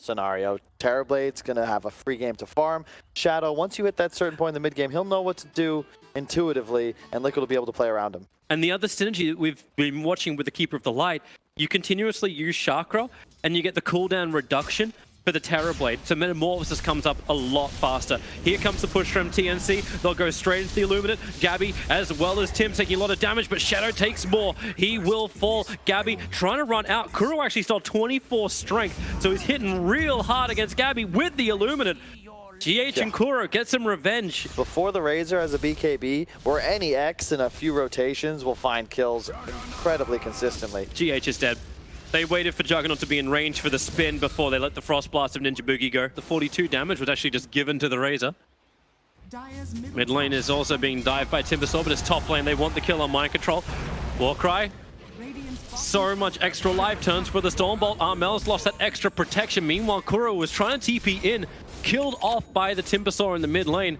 scenario. Terrorblade's going to have a free game to farm. Shadow, once you hit that certain point in the mid game, he'll know what to do intuitively, and Liquid will be able to play around him. And the other synergy that we've been watching with the Keeper of the Light, you continuously use Chakra, and you get the cooldown reduction for the Terrorblade, so Metamorphosis comes up a lot faster. Here comes the push from TNC. They'll go straight into the Illuminate. Gabby, as well as Tim, taking a lot of damage, but Shadow takes more. He will fall. Gabby trying to run out. Kuro actually stole 24 strength, so he's hitting real hard against Gabby with the Illuminate. GH and Kuro get some revenge. Before the Razor as a BKB, or any X in a few rotations will find kills incredibly consistently. GH is dead. They waited for Juggernaut to be in range for the spin before they let the Frost Blast of Ninja Boogie go. The 42 damage was actually just given to the Razor. Mid lane is also being dived by Timbersaw, but it's top lane. They want the kill on Mind Control. Warcry. So much extra life turns for the Stormbolt. Armel's lost that extra protection. Meanwhile, Kuro was trying to TP in, killed off by the Timbersaw in the mid lane.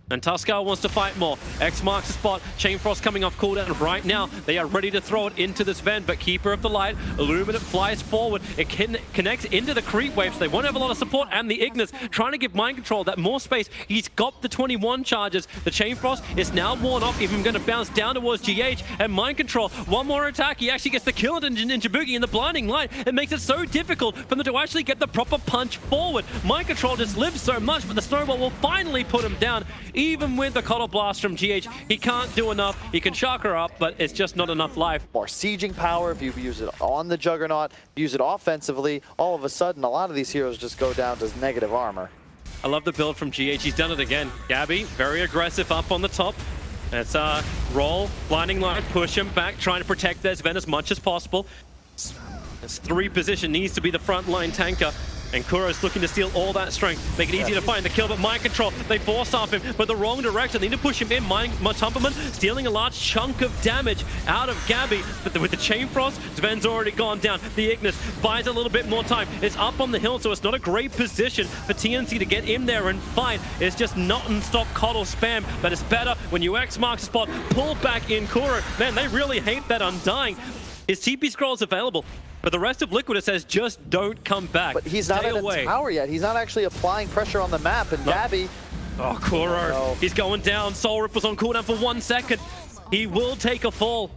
And Tuskar wants to fight more. X marks the spot. Chain Frost coming off cooldown right now. They are ready to throw it into this vent, but Keeper of the Light, Illuminate flies forward. It connects into the creep waves. They won't have a lot of support, and the Ignis trying to give Mind Control that more space. He's got the 21 charges. The Chain Frost is now worn off, even going to bounce down towards GH, and Mind Control, one more attack. He actually gets the kill into Ninja Boogie in the blinding light. It makes it so difficult for them to actually get the proper punch forward. Mind Control just lives so much, but the Snowball will finally put him down. Even with the Coddle Blast from GH, he can't do enough. He can Chakra up, but it's just not enough life. More sieging power if you use it on the Juggernaut, use it offensively, all of a sudden a lot of these heroes just go down to negative armor. I love the build from GH. He's done it again. Gabby, very aggressive up on the top. It's roll, blinding light, push him back, trying to protect their Sven as much as possible. This 3 position needs to be the front line tanker. And Kuro's looking to steal all that strength, make it easier to find the kill, but Mind Control, they force off him, but the wrong direction. They need to push him in. Tumperman stealing a large chunk of damage out of Gabby, but with the Chain Frost, Sven's already gone down. The Ignis buys a little bit more time. It's up on the hill, so it's not a great position for TNC to get in there and fight. It's just non-stop Coddle spam, but it's better when you X marks the spot, pull back in Kuro. Man, they really hate that Undying. His TP scroll is available, but the rest of Liquid, it says, just don't come back. But he's not in a tower yet. He's not actually applying pressure on the map, and Gabby... Oh, Kuro, he's going down. Soul Ripple's on cooldown for 1 second. He will take a fall.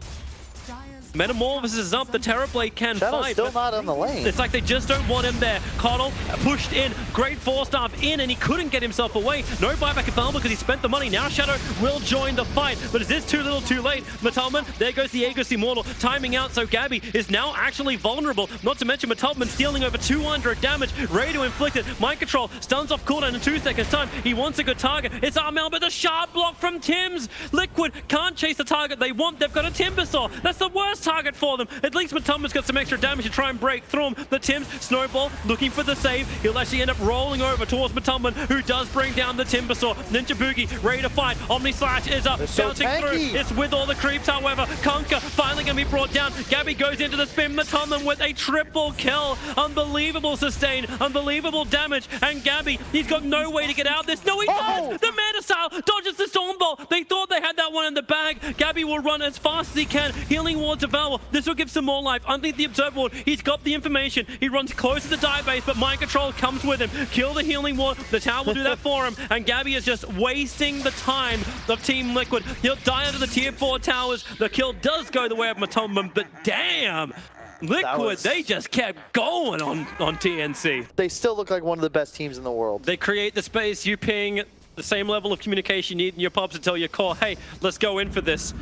Metamorphosis is up, the Terrorblade can Shadow's fight. Still not on the lane. It's like they just don't want him there. Coddle pushed in, great Force-Staff in, and he couldn't get himself away. No buyback available because he spent the money. Now Shadow will join the fight, but is this too little too late? Matulman, there goes the Aegis Immortal, timing out, so Gabby is now actually vulnerable. Not to mention Matulman stealing over 200 damage, ready to inflict it. Mind Control stuns off cooldown in 2 seconds time. He wants a good target. It's Armel, but the sharp block from Tim's. Liquid can't chase the target they want. They've got a Timbersaw. That's the worst target for them. At least Matulman's got some extra damage to try and break through him. The Tim's Snowball looking for the save. He'll actually end up rolling over towards Matulman, who does bring down the Timbersaw. Ninja Boogie ready to fight. Omni Slash is up, bouncing through. It's with all the creeps, however. Conker finally going to be brought down. Gabby goes into the spin. Matulman with a triple kill. Unbelievable sustain, unbelievable damage. And Gabby, he's got no way to get out of this. No, he does! The Manasile dodges the Stormbolt. They thought they had that one in the bag. Gabby will run as fast as he can. Healing wards available. This will give some more life. Underneath the Observer Ward, he's got the information. He runs close to the dive base, but Mind Control comes with him. Kill the Healing Ward. The tower will do that for him. And Gabby is just wasting the time of Team Liquid. He'll die under the tier 4 towers. The kill does go the way of Matulman, but damn! Liquid, they just kept going on TNC. They still look like one of the best teams in the world. They create the space, you ping the same level of communication you need in your pubs to tell your core, hey, let's go in for this.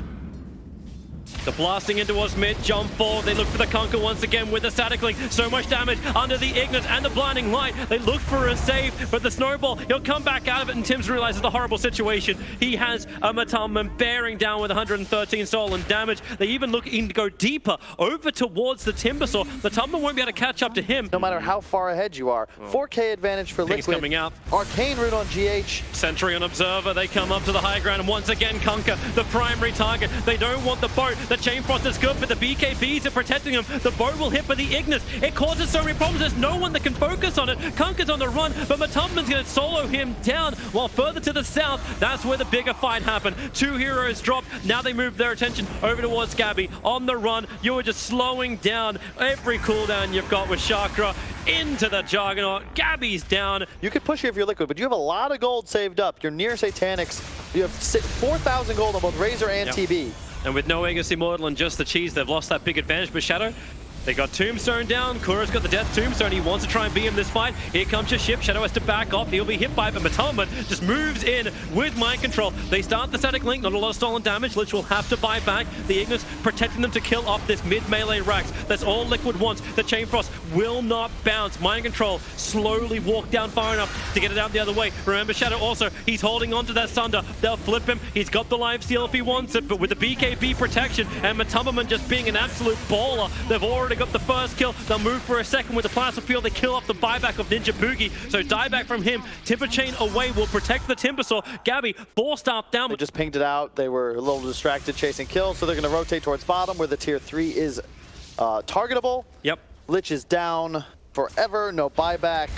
The blasting into us mid, jump forward. They look for the Conquer once again with the Static Link. So much damage under the Ignis and the Blinding Light. They look for a save, but the Snowball, he'll come back out of it, and Tim's realizes the horrible situation. He has a Matulman bearing down with 113 stolen damage. They even looking to go deeper over towards the Timbersaw. Matulman won't be able to catch up to him. No matter how far ahead you are. 4K advantage for Ping's Liquid. Coming out. Arcane Root on GH. Sentry on Observer. They come up to the high ground, and once again Conquer, the primary target. They don't want the boat. The Chain Frost is good, but the BKBs are protecting him. The boat will hit by the Ignis. It causes so many problems. There's no one that can focus on it. Conker's on the run, but Matulman's going to solo him down. While further to the south, that's where the bigger fight happened. 2 heroes dropped. Now they move their attention over towards Gabby. On the run, you are just slowing down every cooldown you've got with Chakra. into the Juggernaut. Gabby's down. You could push here if you're Liquid, but you have a lot of gold saved up. You're near Satanics. You have 4,000 gold on both Razor and TB. And with no Aegis Immortal and just the cheese, they've lost that big advantage. But Shadow, they got Tombstone down. Kuro's got the Death Tombstone. He wants to try and beat him this fight. Here comes your ship. Shadow has to back off. He'll be hit by it, but TobiWan just moves in with Mind Control. They start the static link. Not a lot of stolen damage. Lich will have to buy back. The Ignis protecting them to kill off this mid-melee Rax. That's all Liquid wants. The Chain Frost will not bounce. Mind Control slowly walk down far enough to get it out the other way. Remember, Shadow also, he's holding on to that Sunder. They'll flip him. He's got the life steal if he wants it, but with the BKB protection and TobiWan just being an absolute baller, they've already got the first kill. They'll move for a second with the Plasma Field. They kill off the buyback of Ninja Boogie. So dieback from him. Timber Chain away will protect the Timber Saw. Gabby, 4-star down. They just pinged it out. They were a little distracted chasing kills, so they're going to rotate towards bottom where the tier 3 is targetable. Yep. Lich is down forever. No buyback.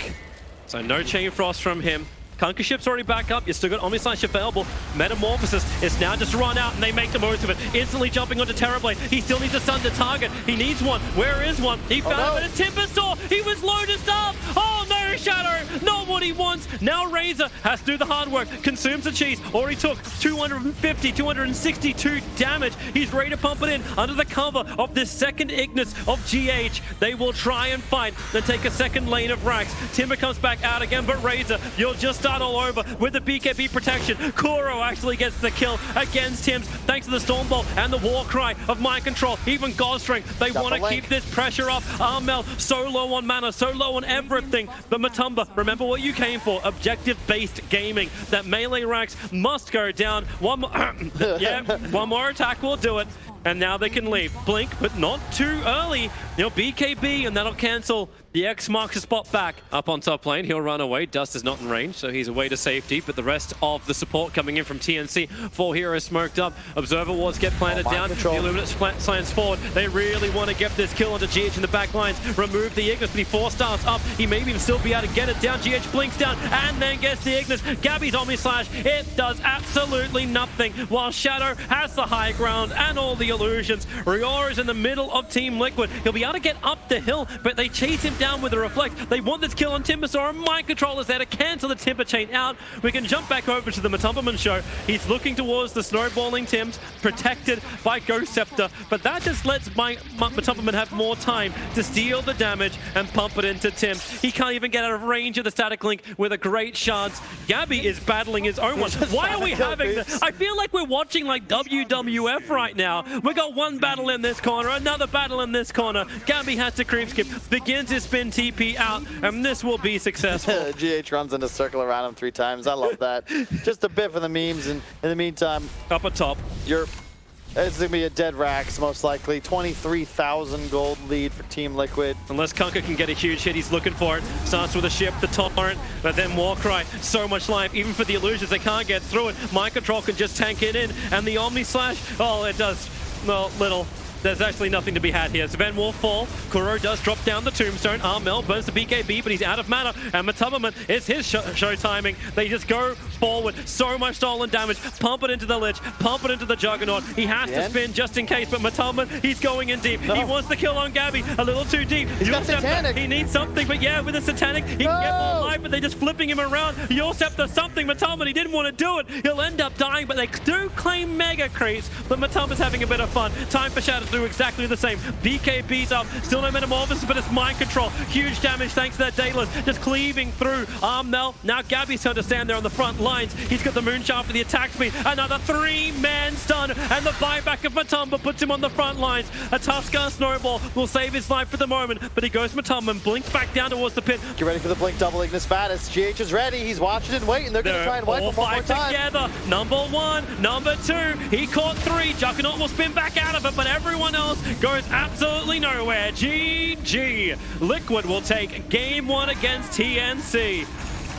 So no Chain Frost from him. Conquer ship's already back up. You still got Omnislash available. Metamorphosis is now just run out, and they make the most of it. Instantly jumping onto Terrorblade. He still needs a Sun to target. He needs one. Where is one? He found it. It's Timber Saw. He was loaded up. Oh no, Shadow. Not what he wants. Now Razor has to do the hard work. Consumes the cheese. Already took 250, 262 damage. He's ready to pump it in under the cover of this second Ignis of GH. They will try and fight, then take a second lane of Rax. Timber comes back out again, but Razor, you'll just start all over with the BKB protection. Kuro actually gets the kill against Tims thanks to the Storm Bolt and the War Cry of Mind Control. Even Godstring, they want to keep this pressure up. Armel, so low on mana, so low on everything. But Matumba, remember what you came for. Objective-based gaming. That melee Rax must go down. One more, yeah, one more attack will do it. And now they can leave. Blink, but not too early. BKB, and that'll cancel. The X marks a spot back. Up on top lane, he'll run away. Dust is not in range, so he's away to safety. But the rest of the support coming in from TNC. 4 heroes smoked up. Observer wards get planted down. The Illuminates slants forward. They really want to get this kill onto GH in the back lines. Remove the Ignis, but he 4-stars up. He may even still be able to get it down. GH blinks down and then gets the Ignis. Gabby's Omnislash. It does absolutely nothing. While Shadow has the high ground and all the illusions. Rior is in the middle of Team Liquid. He'll be able to get up the hill, but they chase him down with a reflect. They want this kill on Timber Saw, and Mind Control is there to cancel the Timber Chain out. We can jump back over to the TobiWan show. He's looking towards the snowballing Tims, protected by Ghost Scepter, but that just lets TobiWan have more time to steal the damage and pump it into Tims. He can't even get out of range of the static link with a great shards. Gabby is battling his own one. Why are we having this? I feel like we're watching like WWF right now. We got one battle in this corner, another battle in this corner. Gabby has to creep skip, begins his spin TP out, and this will be successful. GH runs in a circle around him 3 times. I love that. Just a bit for the memes, and in the meantime, up atop, it's going to be a dead Rax, most likely. 23,000 gold lead for Team Liquid. Unless Conquer can get a huge hit, he's looking for it. Starts with a ship, the Torrent, but then Warcry. So much life, even for the illusions, they can't get through it. Mind Control can just tank it in, and the Omnislash, oh, it does, well, little. There's actually nothing to be had here. Sven will fall. Kuro does drop down the Tombstone. Armel burns the BKB, but he's out of mana. And TobiWan, it's his show timing. They just go forward. So much stolen damage. Pump it into the Lich. Pump it into the Juggernaut. He has to spin just in case, but TobiWan, he's going in deep. No. He wants the kill on Gabby. A little too deep. He's got Satanic. He needs something, but yeah, with a Satanic, he can get more life, but they're just flipping him around. Scepter something. TobiWan, he didn't want to do it. He'll end up dying, but they do claim mega creeps. But TobiWan's having a bit of fun. Time for Shadow to do exactly the same. BKB's up, still no Metamorphosis, but it's Mind Control. Huge damage thanks to that Daedalus, just cleaving through Armel. Now Gabby's turn to stand there on the front lines. He's got the Moonshaft for the attack speed. Another 3-man stun, and the buyback of Matumba puts him on the front lines. A Tuskar Snowball will save his life for the moment, but he goes Matumba, blinks back down towards the pit. Get ready for the blink double Ignis Fatus. GH is ready. He's watching and waiting. They're going to try and wipe him one more time. Together. Number 1, number 2. He caught 3. Juggernaut will spin back out of it, but everyone else goes absolutely nowhere. GG. Liquid will take game 1 against TNC.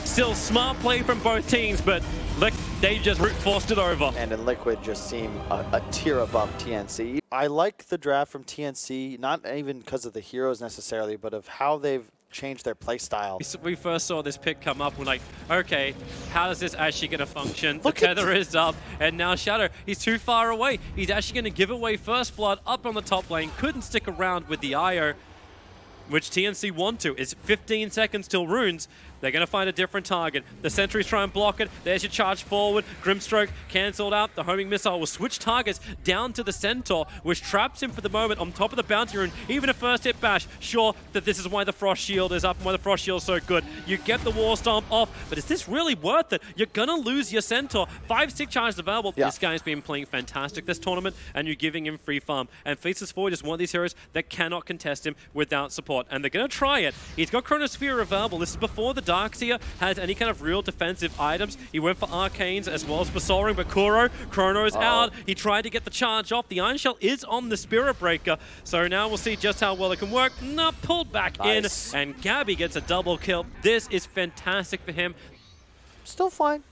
Still smart play from both teams, but they just brute forced it over. And in Liquid just seem a tier above TNC. I like the draft from TNC, not even because of the heroes necessarily, but of how they've changed their play style. We first saw this pick come up, we're like, okay, how is this actually going to function? The tether is up, and now Shadow, he's too far away. He's actually going to give away first blood up on the top lane, couldn't stick around with the IO. which TNC want to. It's 15 seconds till runes. They're going to find a different target. The sentries try and block it. There's your charge forward. Grimstroke cancelled out. The homing missile will switch targets down to the Centaur, which traps him for the moment on top of the bounty rune. Even a first hit bash. Sure that this is why the Frost Shield is up and why the Frost Shield is so good. You get the War Stomp off, but is this really worth it? You're going to lose your Centaur. 5 stick charges available. Yeah. This guy's been playing fantastic this tournament, and you're giving him free farm. And Faceless Void is one of these heroes that cannot contest him without support. And they're going to try it. He's got Chronosphere available. This is before the Darkseer has any kind of real defensive items. He went for Arcanes as well as for Soaring, but Chrono's out. He tried to get the charge off. The Iron Shell is on the Spirit Breaker, so now we'll see just how well it can work. No, pulled back in, and Gabby gets a double kill. This is fantastic for him. Still fine.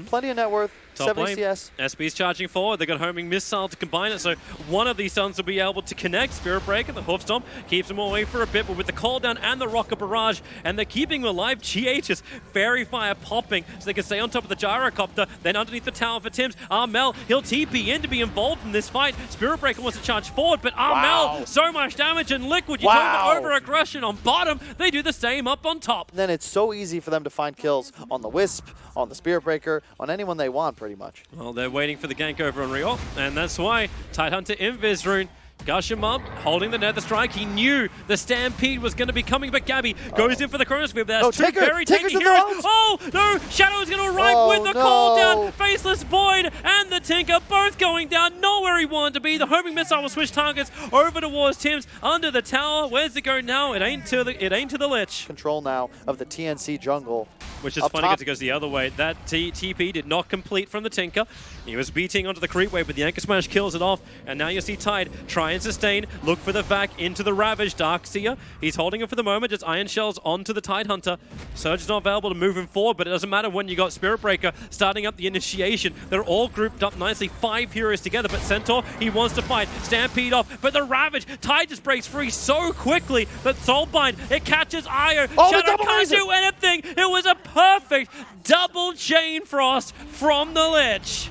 Plenty of net worth. Top 70 lane. CS. SB's charging forward. They got homing missile to combine it, so one of these stuns will be able to connect. Spirit Breaker, the Hoof Stomp, keeps them away for a bit, but with the call down and the Rocket Barrage, and they're keeping them alive. GH's Fairy Fire popping, so they can stay on top of the Gyrocopter. Then underneath the tower for Tims, Armel, he'll TP in to be involved in this fight. Spirit Breaker wants to charge forward, but Armel, so much damage, and Liquid, you talk about over-aggression on bottom, they do the same up on top. Then it's so easy for them to find kills on the Wisp, on the Spirit Breaker, on anyone they want, pretty much. Well, they're waiting for the gank over on Rio, and that's why Tidehunter Invis Rune gush him up, holding the Nether Strike. He knew the Stampede was going to be coming, but Gabby goes in for the Chronosphere. That's two very tanky heroes. Oh, no! Shadow is going to arrive with the call down. Faceless Void and the Tinker both going down. Not where he wanted to be. The homing missile will switch targets over towards Tims under the tower. Where's it go now? It ain't to the Lich. Control now of the TNC jungle. Which is funny because it goes the other way. That TP did not complete from the Tinker. He was beating onto the creep wave, but the Anchor Smash kills it off. And now you see Tide try and sustain, look for the vac into the Ravage. Darkseer, he's holding it for the moment. It's Iron Shells onto the Tidehunter. Surge is not available to move him forward, but it doesn't matter when you got Spirit Breaker starting up the initiation. They're all grouped up nicely, 5 heroes together, but Centaur, he wants to fight. Stampede off, but the Ravage, Tide just breaks free so quickly that Soulbind, it catches Io. Shadow can't do anything. It was a perfect double chain frost from the Lich.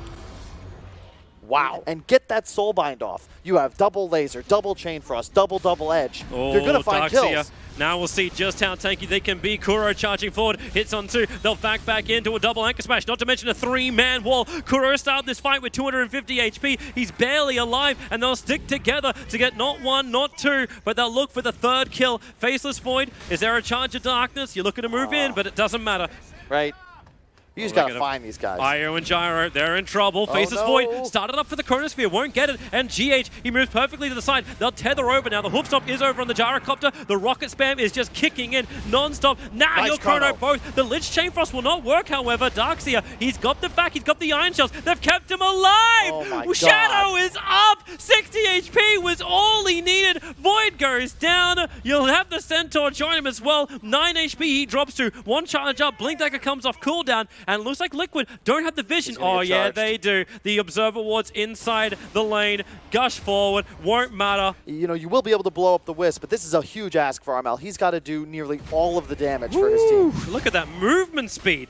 Wow. And get that Soulbind off. You have double laser, double chain frost, double edge. Oh, you're going to find kills. Now we'll see just how tanky they can be. Kuro charging forward, hits on 2. They'll back into a double Anchor Smash, not to mention a 3-man wall. Kuro started this fight with 250 HP. He's barely alive, and they'll stick together to get not 1, not 2, but they'll look for the 3rd kill. Faceless Void, is there a charge of darkness? You're looking to move in, but it doesn't matter. Right. You just gotta find these guys. Io and Gyro, they're in trouble. Faceless Void started up for the Chronosphere, won't get it. And GH, he moves perfectly to the side. They'll tether over now. The Hoof Stomp is over on the Gyrocopter. The Rocket Spam is just kicking in non-stop. Now he'll Chrono both. The Lich Chain Frost will not work, however. Darkseer, he's got the back, he's got the Iron Shells. They've kept him alive! Oh my God. Shadow is up! 60 HP was all he needed. Void goes down. You'll have the Centaur join him as well. 9 HP he drops to. 1 charge up. Blink Dagger comes off cooldown. And looks like Liquid don't have the vision. Oh yeah, they do. The Observer Ward's inside the lane. Gush forward. Won't matter. You know, you will be able to blow up the Wisp, but this is a huge ask for Armel. He's got to do nearly all of the damage for his team. Look at that movement speed.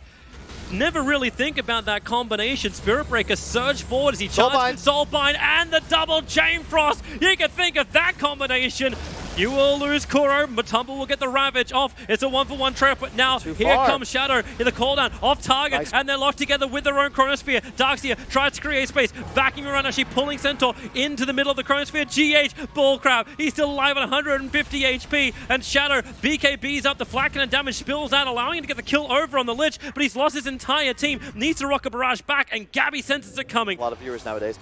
Never really think about that combination. Spirit Breaker, surge forward as he charges Soulbind and the double Chain Frost. You can think of that combination. You will lose Kuro, Matumba will get the Ravage off. It's a 1-for-1 trap, but now here comes Shadow in the cooldown, off target, and they're locked together with their own Chronosphere. Darkseer tries to create space, backing around, actually pulling Centaur into the middle of the Chronosphere. GH, Bullcrab, he's still alive at 150 HP, and Shadow, BKB's up, the flak cannon damage spills out, allowing him to get the kill over on the Lich, but he's lost his entire team, needs to Rocket Barrage back, and Gabby senses it coming. A lot of viewers nowadays.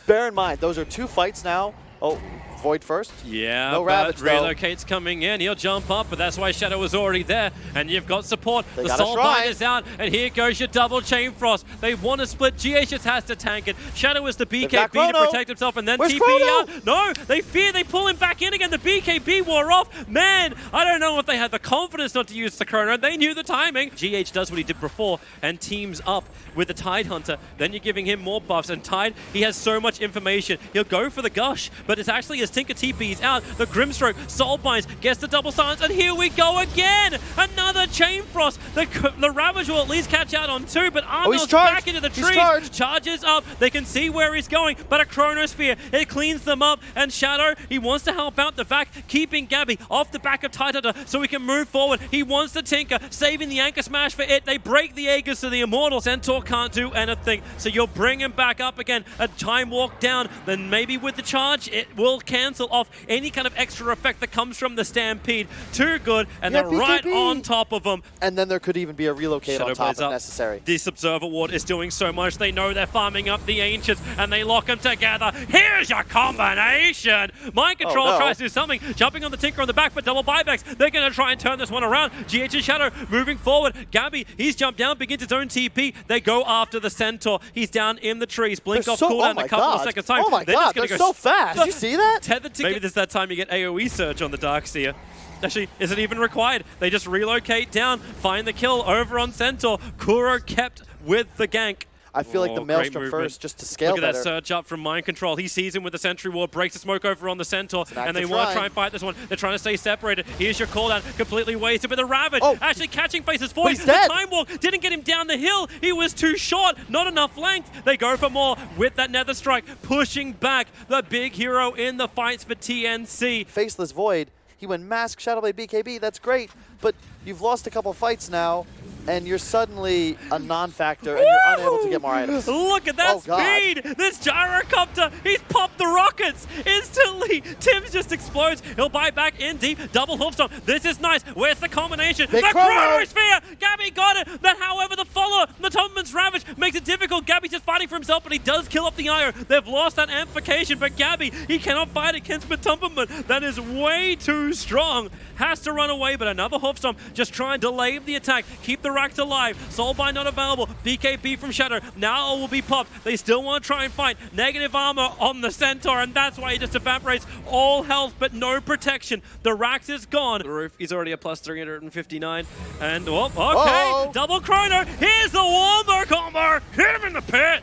Bear in mind, those are 2 fights now. Oh, Void first. Yeah, no Ravage, Relocate's coming in. He'll jump up, but that's why Shadow was already there. And you've got support. The Soulbind is out, and here goes your double Chain Frost. They want to split. GH just has to tank it. Shadow is the BKB to protect himself, and then TP out. No, they fear they pull him back in again. The BKB wore off. Man, I don't know if they had the confidence not to use the Chrono. They knew the timing. GH does what he did before and teams up with the Tidehunter. Then you're giving him more buffs, and Tide, he has so much information. He'll go for the Gush, but it's actually a as Tinker TP's out. The Grimstroke, Soulbinds, gets the double silence, and here we go again! Another Chain Frost. The Ravage will at least catch out on 2, but Armel's back into the trees. Charges up. They can see where he's going, but a Chronosphere, it cleans them up. And Shadow, he wants to help out the Vac, keeping Gabby off the back of Tidehunter so we can move forward. He wants the Tinker, saving the Anchor Smash for it. They break the Aegis to the Immortal. Centaur can't do anything, so you'll bring him back up again. A Time Walk down, then maybe with the charge, it will cancel off any kind of extra effect that comes from the Stampede. Too good, and they're right on top of them. And then there could even be a relocate on top if necessary. This Observer Ward is doing so much. They know they're farming up the Ancients, and they lock them together. Here's your combination! Mind Control tries to do something, jumping on the Tinker on the back, but double buybacks. They're going to try and turn this one around. GH and Shadow moving forward. Gabby, he's jumped down, begins his own TP. They go after the Centaur. He's down in the trees. Blink off cooldown a couple of seconds time. Oh my god, they're so fast. Did you see that? Tethered to maybe this is that time you get AoE Surge on the Darkseer. Actually, is it even required? They just relocate down, find the kill over on Centaur. Kuro kept with the gank. I feel like the Maelstrom first just to scale better. Look at that surge up from Mind Control. He sees him with the Sentry Ward, breaks the smoke over on the Centaur, and they want to try and fight this one. They're trying to stay separated. Here's your cooldown, completely wasted, but the Ravage actually catching faces for him. The Time Walk didn't get him down the hill. He was too short, not enough length. They go for more with that Nether Strike, pushing back the big hero in the fights for TNC. Faceless Void, he went Mask, Shadowblade, BKB, that's great, but you've lost a couple fights now, and you're suddenly a non-factor, and you're unable to get more items. Look at that speed! This Gyrocopter, he's popped the rockets instantly. Tim's just explodes. He'll buy back in deep. Double Hoofstomp. This is nice. Where's the combination? The Chronosphere! Gabby got it! But however, the follower, the Topman's Ravage, makes it difficult. Gabby's just fighting for himself, but he does kill up the Io. They've lost that amplification, but Gabby, he cannot fight against Matumberman. That is way too strong. Has to run away, but another Hoofstomp. Just try and delay the attack. Keep the Racks alive. Soulbind not available. BKB from Shadow. Now it will be popped. They still want to try and fight. Negative armor on the Centaur, and that's why he just evaporates all health, but no protection. The Rax is gone. The roof is already a plus 359. And, double Chrono. Here's the Warmer combo. Hit him in the pit.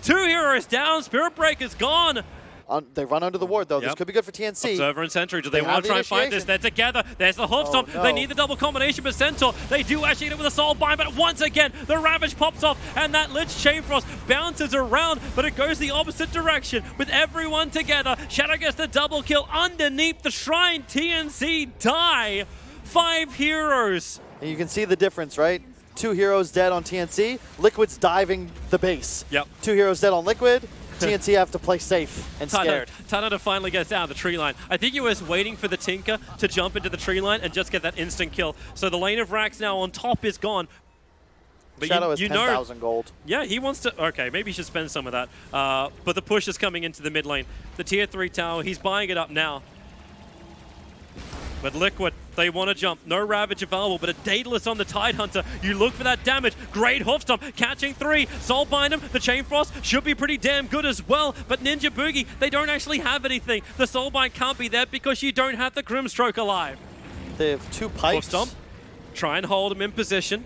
2 heroes down. Spirit Breaker's gone. They run under the ward, though. This could be good for TNC. Observer and Sentry. Do they want to try and fight this? They're together. There's the Hoofstomp. They need the double combination, but Centaur, they do actually hit it with a Soul Bind, but once again, the Ravage pops off, and that Lich Chain Frost bounces around, but it goes the opposite direction with everyone together. Shadow gets the double kill underneath the shrine. TNC die. 5 heroes. And you can see the difference, right? 2 heroes dead on TNC. Liquid's diving the base. 2 heroes dead on Liquid. TNC have to play safe and scared. Tidehunter finally gets out of the tree line. I think he was waiting for the Tinker to jump into the tree line and just get that instant kill. So the lane of Rax now on top is gone. But Shadow has 10,000 gold. Yeah, he wants to... Okay, maybe he should spend some of that. But the push is coming into the mid lane. The tier 3 tower, he's buying it up now. But Liquid, they want to jump. No Ravage available, but a Daedalus on the Tidehunter. You look for that damage. Great Hoofstomp, catching 3. Soulbind him. The Chain Frost should be pretty damn good as well. But Ninja Boogie, they don't actually have anything. The Soulbind can't be there because you don't have the Grimstroke alive. They have 2 pipes. Hoofstomp, try and hold him in position.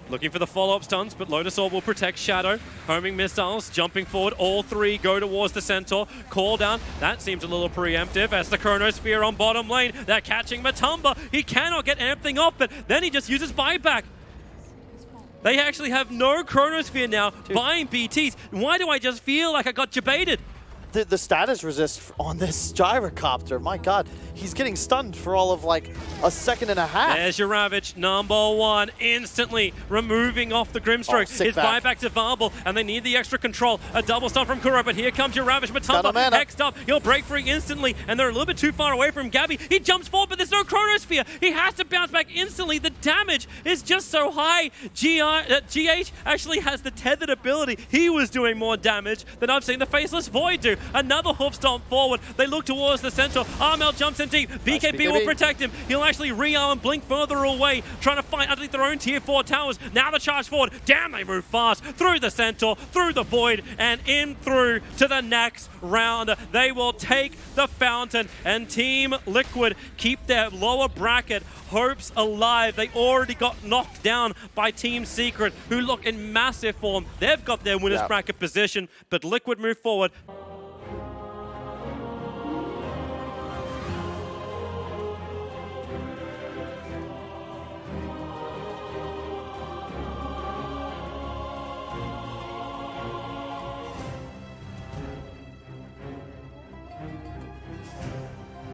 Looking for the follow-up stuns, but Lotus Orb will protect Shadow. Homing missiles, jumping forward. All 3 go towards the Centaur. Call down. That seems a little preemptive as the Chronosphere on bottom lane. They're catching Matumba. He cannot get anything off, but then he just uses buyback. They actually have no Chronosphere now, buying BTs. Why do I just feel like I got jebaited? The status resist on this Gyrocopter, my god, he's getting stunned for all of like a second and a half. There's your Ravage, #1, instantly removing off the Grimstroke. His buyback's available, and they need the extra control. A double stun from Kuro, but here comes your Ravage. Matumba hexed up, he'll break free instantly, and they're a little bit too far away from Gabby. He jumps forward, but there's no Chronosphere. He has to bounce back instantly. The damage is just so high. GH actually has the tethered ability. He was doing more damage than I've seen the Faceless Void do. Another Hoofstomp forward. They look towards the Centaur. Armel jumps in deep. BKB will protect him. He'll actually re-arm and blink further away, trying to fight underneath their own tier 4 towers. Now the charge forward. Damn, they move fast. Through the Centaur, through the Void, and in through to the next round. They will take the Fountain, and Team Liquid keep their lower bracket hopes alive. They already got knocked down by Team Secret, who look in massive form. They've got their winner's bracket position, but Liquid move forward.